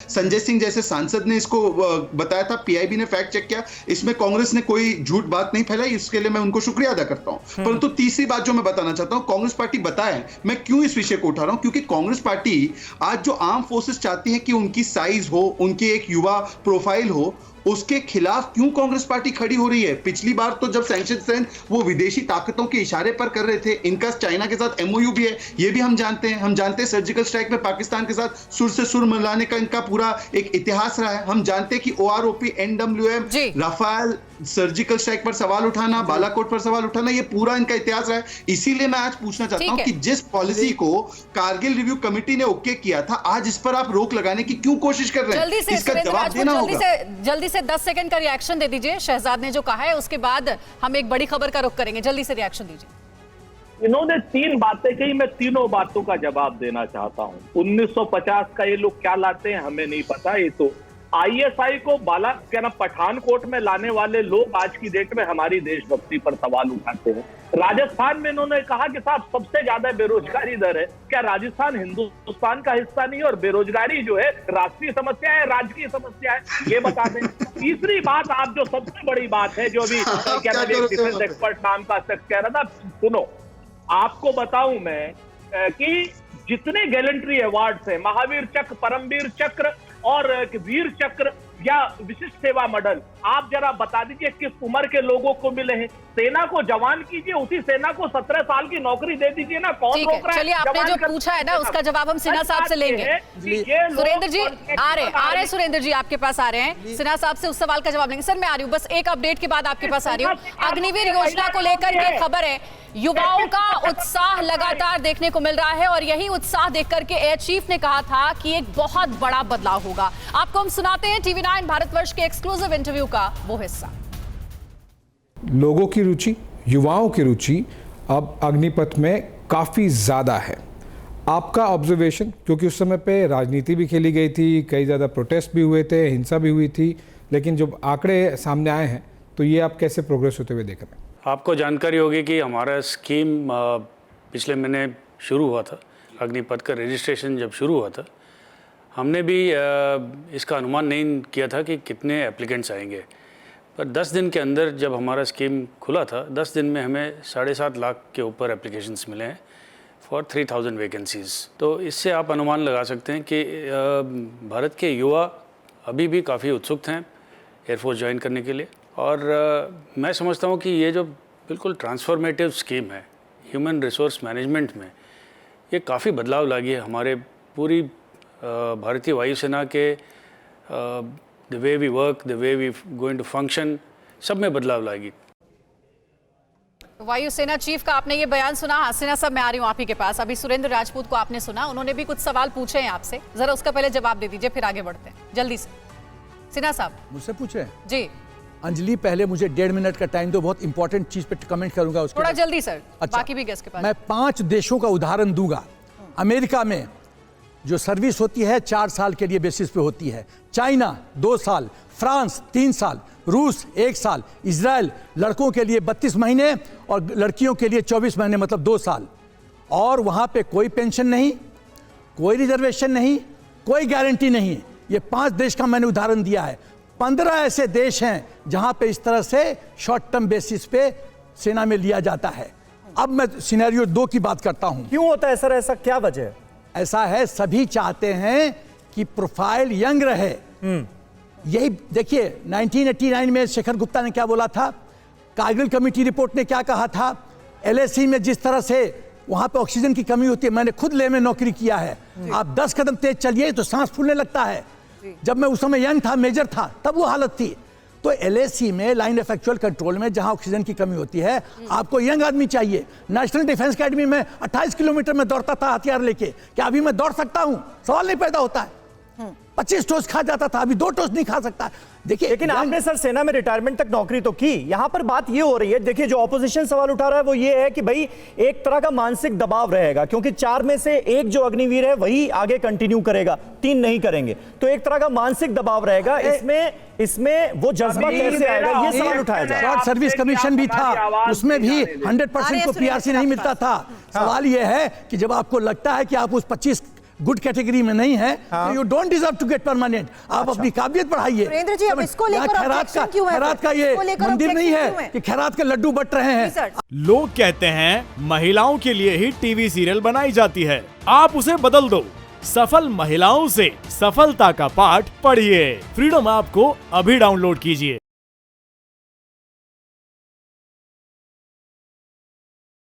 संजय सिंह जैसे सांसद ने इसको बताया था, पीआईबी ने फैक्ट चेक किया, इसमें कांग्रेस ने कोई झूठ बात नहीं फैलाई, इसके लिए मैं उनको शुक्रिया अदा करता हूं। परंतु तीसरी बात जो मैं बताना चाहता हूं, कांग्रेस पार्टी बताए मैं क्यों इस विषय को उठा रहा हूं, क्योंकि कांग्रेस पार्टी आज जो आर्म फोर्सेस चाहती है कि उनकी साइज हो, उनकी एक युवा प्रोफाइल हो, उसके खिलाफ क्यों कांग्रेस पार्टी खड़ी हो रही है। पिछली बार तो जब सैंक्शन वो विदेशी ताकतों के इशारे पर कर रहे थे, इनका चाइना के साथ एमओयू भी है, ये भी हम जानते हैं सर्जिकल स्ट्राइक में पाकिस्तान के साथ सुर से सुर मिलाने का इनका पूरा एक इतिहास रहा है। हम जानते हैं कि ओआरओपी, एनडब्ल्यूएम, राफेल सर्जिकल स्ट्राइक पर सवाल उठाना, बालाकोट पर सवाल उठाना, ये पूरा इनका इतिहास रहा है। इसीलिए मैं आज पूछना चाहता हूं कि जिस पॉलिसी को कारगिल रिव्यू कमेटी ने ओके किया था, आज इस पर आप रोक लगाने की क्यों कोशिश कर रहे हैं, इसका जवाब देना होगा। जल्दी से 10 सेकंड का रिएक्शन दे दीजिए शहजाद ने जो कहा है, उसके बाद हम एक बड़ी खबर का रुख करेंगे। जल्दी से रिएक्शन दीजिए। इन्होंने 3 बातें कही, मैं तीनों बातों का जवाब देना चाहता हूं। 1950 का ये लोग क्या लाते हैं हमें नहीं पता, ये तो आईएसआई को पठानकोट में लाने वाले लोग आज की डेट में हमारी देशभक्ति पर सवाल उठाते हैं। राजस्थान में इन्होंने कहा कि साहब सबसे ज्यादा बेरोजगारी दर है, क्या राजस्थान हिंदुस्तान का हिस्सा नहीं है और बेरोजगारी जो है राष्ट्रीय समस्या है, राजकीय समस्या है, ये बता दें। तीसरी बात, आप जो सबसे बड़ी बात है जो अभी डिफेंस एक्सपर्ट नाम का शख्स कह रहा था, सुनो आपको बताऊं मैं कि जितने गैलेंट्री अवार्ड्स हैं, महावीर चक्र, परमवीर चक्र और वीर चक्र या विशिष्ट सेवा मेडल, आप जरा बता दीजिए किस उम्र के लोगों को मिले हैं। सेना को जवान कीजिए, उसी सेना को 17 साल की नौकरी दे दीजिए ना, कौन रोक रहा है। चलिए, आपने जो पूछा है ना उसका जवाब हम सिन्हा साहब से लेंगे। सुरेंद्र जी आ रहे हैं, सुरेंद्र जी आपके पास आ रहे हैं, सिन्हा साहब से उस सवाल का जवाब लेंगे। सर मैं आ रही हूँ, बस एक अपडेट के बाद आपके पास आ रही हूँ। अग्निवीर योजना को लेकर के खबर है, युवाओं का उत्साह लगातार देखने को मिल रहा है और यही उत्साह देख करके एयर चीफ ने कहा था कि एक बहुत बड़ा बदलाव होगा। आपको हम सुनाते हैं टीवी9 भारतवर्ष के एक्सक्लूसिव इंटरव्यू का वो हिस्सा। लोगों की रुचि, युवाओं की रुचि अब अग्निपथ में काफ़ी ज़्यादा है। आपका ऑब्जर्वेशन, क्योंकि उस समय पे राजनीति भी खेली गई थी, कई ज़्यादा प्रोटेस्ट भी हुए थे, हिंसा भी हुई थी, लेकिन जब आंकड़े सामने आए हैं तो ये आप कैसे प्रोग्रेस होते हुए देख रहे हैं? आपको जानकारी होगी कि हमारा स्कीम पिछले महीने शुरू हुआ था। अग्निपथ का रजिस्ट्रेशन जब शुरू हुआ था, हमने भी इसका अनुमान नहीं किया था कि कितने एप्लीकेंट्स आएंगे, पर 10 दिन के अंदर जब हमारा स्कीम खुला था, 10 दिन में हमें 7.5 लाख के ऊपर एप्लीकेशंस मिले हैं फॉर 3000 वैकेंसीज़। तो इससे आप अनुमान लगा सकते हैं कि भारत के युवा अभी भी काफ़ी उत्सुक हैं एयरफोर्स ज्वाइन करने के लिए। और मैं समझता हूँ कि ये जो बिल्कुल ट्रांसफॉर्मेटिव स्कीम है ह्यूमन रिसोर्स मैनेजमेंट में, ये काफ़ी बदलाव लागी है हमारे पूरी भारतीय वायुसेना के the way we work, the way we going to function, सब में बदलाव लाएगी। वायुसेना चीफ का आपने ये बयान सुना। हसीना साहब मैं आ रही हूँ आप ही के पास। अभी सुरेंद्र राजपूत को आपने सुना, उन्होंने भी कुछ सवाल पूछे हैं आपसे, जरा उसका पहले जवाब दे दीजिए, फिर आगे बढ़ते हैं जल्दी से। सिन्हा साहब मुझसे पूछे जी। अंजलि, पहले मुझे 1.5 मिनट का टाइम दो, बहुत इंपॉर्टेंट चीज पे कमेंट करूंगा उसके थोड़ा जल्दी सर। अच्छा, बाकी भी गेस्ट के पास। मैं 5 देशों का उदाहरण दूंगा। अमेरिका में जो सर्विस होती है 4 साल के लिए बेसिस पे होती है, चाइना 2 साल, फ्रांस 3 साल, रूस 1 साल, इजराइल लड़कों के लिए 32 महीने और लड़कियों के लिए 24 महीने, मतलब 2 साल। और वहां पे कोई पेंशन नहीं, कोई रिजर्वेशन नहीं, कोई गारंटी नहीं। ये 5 देश का मैंने उदाहरण दिया है। 15 ऐसे देश हैं जहां पे इस तरह से शॉर्ट टर्म बेसिस पे सेना में लिया जाता है। अब मैं सिनेरियो 2 की बात करता हूं। क्यों होता है सर, ऐसा क्या वजह है? ऐसा है, सभी चाहते हैं कि प्रोफाइल यंग रहे। यही देखिए 1989 में शेखर गुप्ता ने क्या बोला था, कारगिल कमेटी रिपोर्ट ने क्या कहा था, एलएसी में जिस तरह से वहां पे ऑक्सीजन की कमी होती है, मैंने खुद ले में नौकरी किया है, आप 10 कदम तेज चलिए तो सांस फूलने लगता है। जब मैं उस समय यंग था, मेजर था, तब वो हालत थी। तो एलएसी में, लाइन ऑफ एक्चुअल कंट्रोल में, जहां ऑक्सीजन की कमी होती है, आपको यंग आदमी चाहिए। नेशनल डिफेंस अकेडमी में 28 किलोमीटर में दौड़ता था हथियार लेके, क्या अभी मैं दौड़ सकता हूं? सवाल नहीं पैदा होता है। 25 टोस्ट खा जाता था, अभी 2 टोस्ट नहीं खा सकता। देखिए, लेकिन आपने सर सेना में रिटायरमेंट तक नौकरी तो की। यहां पर बात ये हो रही है, देखिए जो ऑपोजिशन सवाल उठा रहा है वो ये है कि भाई एक तरह का मानसिक दबाव रहेगा, क्योंकि 4 में से 1 जो अग्निवीर है वही आगे कंटिन्यू करेगा, 3 नहीं करेंगे, तो एक तरह का मानसिक दबाव रहेगा। इसमें वो जज्बा कैसे आएगा, ये सवाल उठाया जाए। शॉर्ट सर्विस कमीशन भी था, उसमें भी 100% को पीआरसी नहीं मिलता था। सवाल यह है कि जब आपको लगता है कि आप उस 25 गुड कैटेगरी में नहीं है, तो you don't deserve to get permanent. आप अपनी काबिलियत बढ़ाइए। सुरेंद्र जी, अब इसको लेकर objection क्यों है? खैरात का ये इसको लेकर मंदिर नहीं objection क्यों है है? कि खैरात के लड्डू बट रहे हैं। लोग कहते हैं महिलाओं के लिए ही टीवी सीरियल बनाई जाती है, आप उसे बदल दो। सफल महिलाओं से सफलता का पाठ पढ़िए। फ्रीडम ऐप को अभी डाउनलोड कीजिए।